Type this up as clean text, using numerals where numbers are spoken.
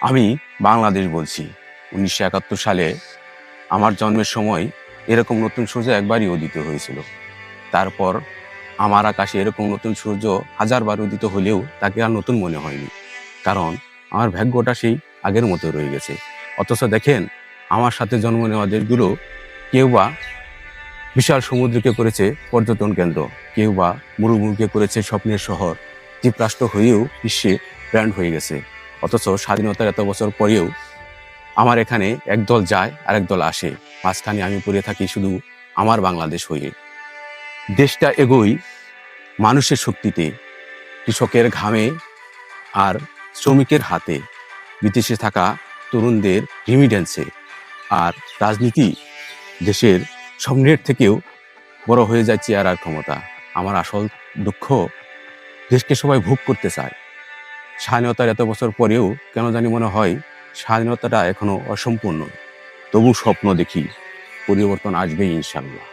আমি বাংলাদেশ বলছি। ১৯৭১ সালে আমার জন্মের সময় এরকম নতুন সূর্য একবারই উদিত হয়েছিল। তারপর আমার আকাশে এরকম নতুন সূর্য হাজারবার উদিত হলেও তাকে আর নতুন মনে হয়নি। কারণ আমার ভাগ্যটা সেই আগের মতো রয়ে গেছে। অথচ দেখেন, আমার সাথে জন্ম নেওয়া দেশগুলো কেউ বা বিশাল সমুদ্রকে করেছে পর্যটন কেন্দ্র, কেউ বা মরুভূমিকে করেছে স্বপ্নের শহর, দ্বীপরাষ্ট্র হয়েও বিশ্বে ব্র্যান্ড হয়ে গেছে। অথচ স্বাধীনতার এত বছর পরেও আমার এখানে একদল যায় আর একদল আসে, মাঝখানে আমি পড়ে থাকি শুধু আমার বাংলাদেশ হয়ে। দেশটা এগোই মানুষের শক্তিতে, কৃষকের ঘামে আর শ্রমিকের হাতে, বিদেশে থাকা তরুণদের রিমিটেন্সে। আর রাজনীতি দেশের স্বপ্নের থেকেও বড় হয়ে যায় চেয়ার আর ক্ষমতা। আমার আসল দুঃখ, দেশকে সবাই ভোগ করতে চায়। স্বাধীনতার এত বছর পরেও কেন জানি মনে হয় স্বাধীনতাটা এখনো অসম্পূর্ণ। তবু স্বপ্ন দেখি, পরিবর্তন আসবেই ইনশাল্লাহ।